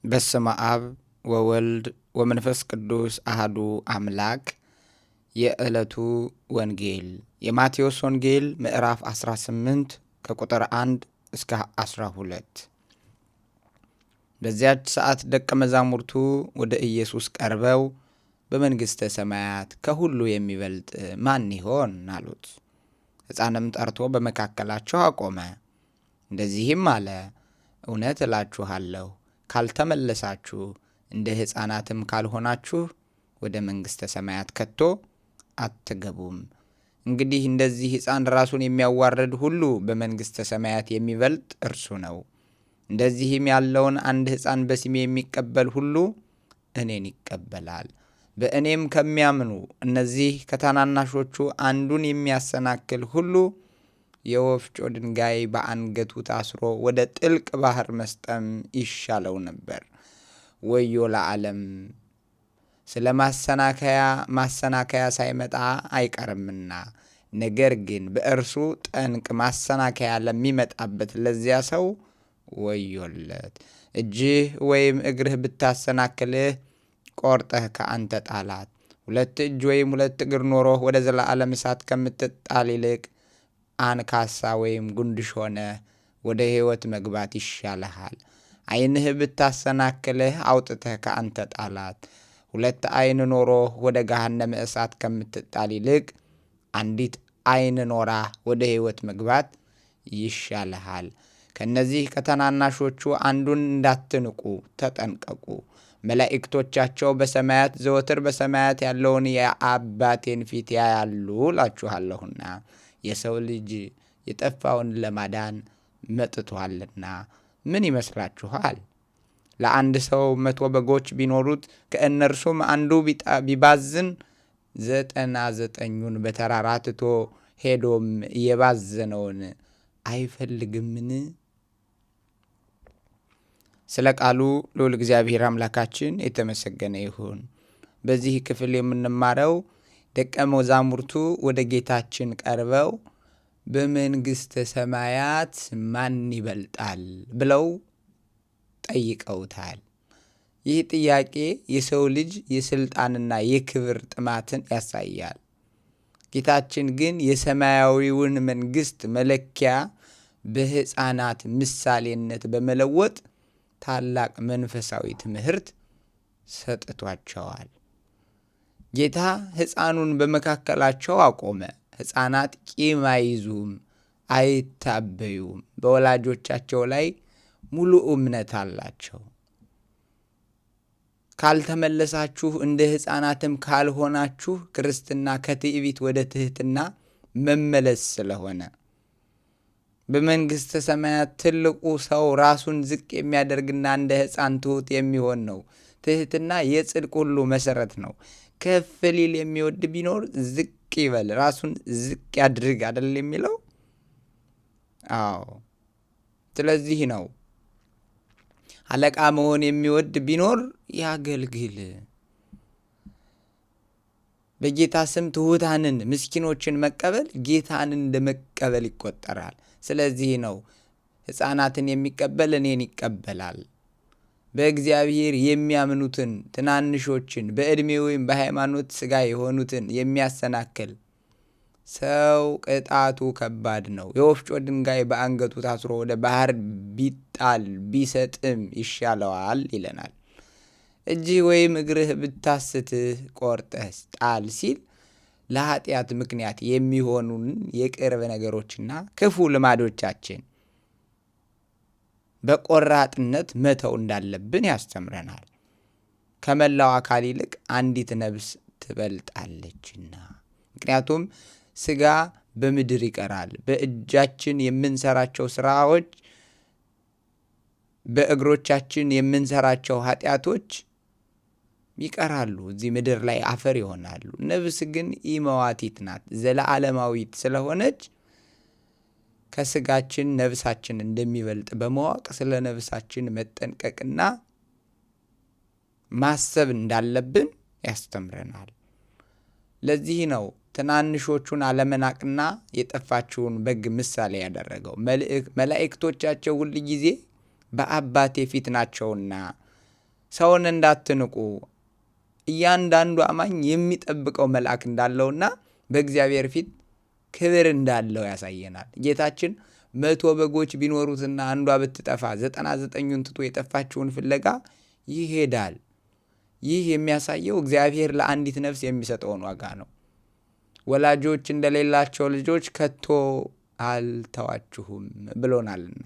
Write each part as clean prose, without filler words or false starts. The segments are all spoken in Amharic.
በስመ አብ ወወልድ ወመንፈስ ቅዱስ አህዱ አምላክ። የዕለቱ ወንጌል የማቴዎስ ወንጌል ምዕራፍ 18 ከቁጥር 1 እስከ 12። በዚያች ሰዓት ደቀ መዛሙርቱ ወደ ኢየሱስ ቀርበው በመንግሥተ ሰማያት ከሁሉ የሚበልጥ ማን ይሆን አሉት። ሕፃንም ጠርቶ በመካከላቸው አቆመ፣ እንደዚህም አለ፣ እውነት እላችኋለሁ ካልተመለሳችሁ እንደ ሕፃናትም ካልሆናችሁ ወደ መንግሥተ ሰማያት ከቶ አትገቡም። እንግዲህ እንደዚህ ሕፃን ራሱን የሚያዋርድ ሁሉ በመንግሥተ ሰማያት የሚበልጥ እርሱ ነው። እንደዚህም ያለውን አንድ ሕፃን በስሜ የሚቀበል ሁሉ እኔን ይቀበላል። በእኔም ከሚያምኑ እነዚህ ከታናናሾቹ አንዱን የሚያሰናክል ሁሉ የወፍጮ ድንጋይ በአንገቱ ታስሮ ወደ ጥልቅ ባህር መስጠም ይሻለው ነበር። ወዮ ለዓለም ስለ ማሰናከያ ሳይመጣ አይቀርምና። ነገር ግን በእርሱ ጠንቅ ማሰናከያ ለሚመጣበት ለዚያ ሰው ወዮለት። እጅህ ወይም እግርህ ብታሰናክልህ ቆርጠህ ከአንተ ጣላት። 2 እጅ ወይም 2 እግር ኖሮህ ወደ ዘላለም እሳት ከምትጣል ይልቅ አንካሳ ወይም ጉንድሽ ሆነ ወደ ሕይወት መግባት ይሻልሃል። ዓይንህ ብታሰናክልህ አውጥተህ ከአንተ ጣላት። 2 ዓይን ኖሮህ ወደ ገሃነመ እሳት ከምትጣል ይልቅ አንዲት ዓይን ኖራ ወደ ሕይወት መግባት ይሻልሃል። ከእነዚህ ከታናናሾቹ አንዱን እንዳትንቁ ተጠንቀቁ። መላእክቶቻቸው በሰማያት ዘወትር በሰማያት ያለውን የአባቴን ፊት ያያሉ እላችኋለሁና። የሰው ልጅ የጠፋውን ለማዳን መጥቷልና። ምን ይመስላችኋል? ለአንድ ሰው 100 በጎች ቢኖሩት ከእነርሱም አንዱ ቢባዝን 99ኙን በተራራ ትቶ ሄዶም የባዘነውን አይፈልግምን? ስለ ቃሉ ልዑል እግዚአብሔር አምላካችን የተመሰገነ ይሁን። በዚህ ክፍል የምንማረው ደቀ መዛሙርቱ ወደ ጌታችን ቀርበው በመንግሥተ ሰማያት ማን ይበልጣል ብለው ጠይቀውታል። ይህ ጥያቄ የሰው ልጅ የሥልጣንና የክብር ጥማትን ያሳያል። ጌታችን ግን የሰማያዊውን መንግሥት መለኪያ በሕፃናት ምሳሌነት በመለወጥ ታላቅ መንፈሳዊ ትምህርት ሰጥቷቸዋል። ጌታ ሕፃኑን በመካከላቸው አቆመ። ሕፃናት ቂም አይዙም፣ አይታበዩም። በወላጆቻቸው ላይ ሙሉ እምነት አላቸው። ካልተመለሳችሁ እንደ ሕፃናትም ካልሆናችሁ ክርስትና ከትዕቢት ወደ ትሕትና መመለስ ስለሆነ በመንግሥተ ሰማያት ትልቁ ሰው ራሱን ዝቅ የሚያደርግና እንደ ሕፃን ትሑት የሚሆን ነው። ትሕትና የጽድቅ ሁሉ መሠረት ነው። ከፍ ሊል የሚወድ ቢኖር ዝቅ ይበል፣ ራሱን ዝቅ ያድርግ አይደል የሚለው? አዎ። ስለዚህ ነው አለቃ መሆን የሚወድ ቢኖር ያገልግል። በጌታ ስም ትሑታንን ምስኪኖችን መቀበል ጌታን እንደ መቀበል ይቆጠራል። ስለዚህ ነው ሕፃናትን የሚቀበል እኔን ይቀበላል። በእግዚአብሔር የሚያምኑትን ትናንሾችን በዕድሜ ወይም በሃይማኖት ሥጋ የሆኑትን የሚያሰናክል ሰው ቅጣቱ ከባድ ነው። የወፍጮ ድንጋይ በአንገቱ ታስሮ ወደ ባህር ቢጣል ቢሰጥም ይሻለዋል ይለናል። እጅህ ወይም እግርህ ብታስትህ ቆርጠህ ጣል ሲል ለኃጢአት ምክንያት የሚሆኑን የቅርብ ነገሮችና ክፉ ልማዶቻችን በቆራጥነት መተው እንዳለብን ያስተምረናል። ከመላው አካል ይልቅ አንዲት ነፍስ ትበልጣለችና። ምክንያቱም ሥጋ በምድር ይቀራል። በእጃችን የምንሰራቸው ስራዎች፣ በእግሮቻችን የምንሰራቸው ኃጢአቶች ይቀራሉ፣ እዚህ ምድር ላይ አፈር ይሆናሉ። ነፍስ ግን ኢመዋቲት ናት፣ ዘለዓለማዊት ስለሆነች ከሥጋችን ነፍሳችን እንደሚበልጥ በማወቅ ስለ ነፍሳችን መጠንቀቅና ማሰብ እንዳለብን ያስተምረናል። ለዚህ ነው ትናንሾቹን አለመናቅና የጠፋችውን በግ ምሳሌ ያደረገው። መላእክቶቻቸው ሁል ጊዜ በአባቴ ፊት ናቸውና ሰውን እንዳትንቁ። እያንዳንዱ አማኝ የሚጠብቀው መልአክ እንዳለውና በእግዚአብሔር ፊት ክብር እንዳለው ያሳየናል። ጌታችን 100 በጎች ቢኖሩትና አንዷ ብትጠፋ 99ን ትቶ የጠፋችውን ፍለጋ ይሄዳል። ይህ የሚያሳየው እግዚአብሔር ለአንዲት ነፍስ የሚሰጠውን ዋጋ ነው። ወላጆች እንደሌላቸው ልጆች ከቶ አልተዋችሁም ብሎናልና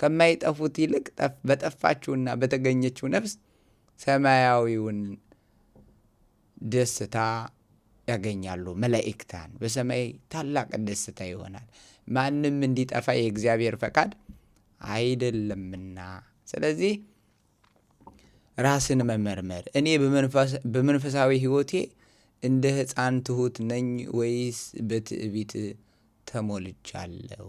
ከማይጠፉት ይልቅ በጠፋችውና በተገኘችው ነፍስ ሰማያዊውን ደስታ ያገኛሉ። መላእክታን በሰማይ ታላቅ ደስታ ይሆናል። ማንም እንዲጠፋ የእግዚአብሔር ፈቃድ አይደለምና። ስለዚህ ራስን መመርመር፣ እኔ በመንፈሳዊ ሕይወቴ እንደ ሕፃን ትሁት ነኝ ወይስ በትዕቢት ተሞልቻለሁ?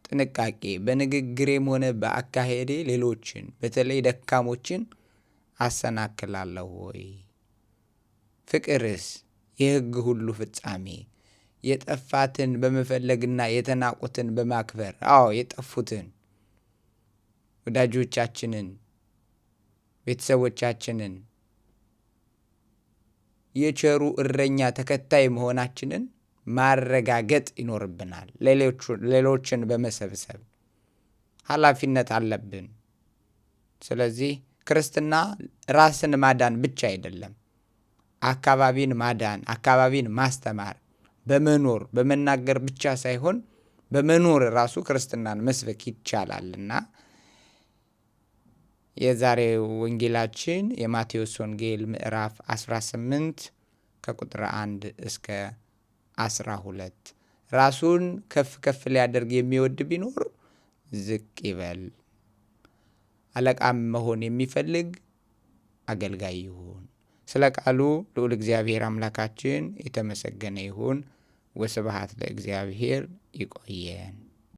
ጥንቃቄ፣ በንግግሬም ሆነ በአካሄዴ ሌሎችን በተለይ ደካሞችን አሰናክላለሁ ወይ? ፍቅርስ የሕግ ሁሉ ፍጻሜ፣ የጠፋትን በመፈለግና የተናቁትን በማክበር። የጠፉትን ወዳጆቻችንን፣ ቤተሰቦቻችንን የቸሩ እረኛ ተከታይ መሆናችንን ማረጋገጥ ይኖርብናል። ሌሎችን በመሰብሰብ ኃላፊነት አለብን። ስለዚህ ክርስትና ራስን ማዳን ብቻ አይደለም፣ አካባቢን ማዳን፣ አካባቢን ማስተማር፣ በመኖር በመናገር ብቻ ሳይሆን በመኖር ራሱ ክርስትናን መስበክ ይቻላልና የዛሬው ወንጌላችን የማቴዎስ ወንጌል ምዕራፍ 18 ከቁጥር 1 እስከ 12። ራሱን ከፍ ከፍ ሊያደርግ የሚወድ ቢኖር ዝቅ ይበል፣ አለቃም መሆን የሚፈልግ አገልጋይ ይሁን። ስለ ቃሉ ልዑል እግዚአብሔር አምላካችን የተመሰገነ ይሁን። ወስብሐት ለእግዚአብሔር። ይቆየን።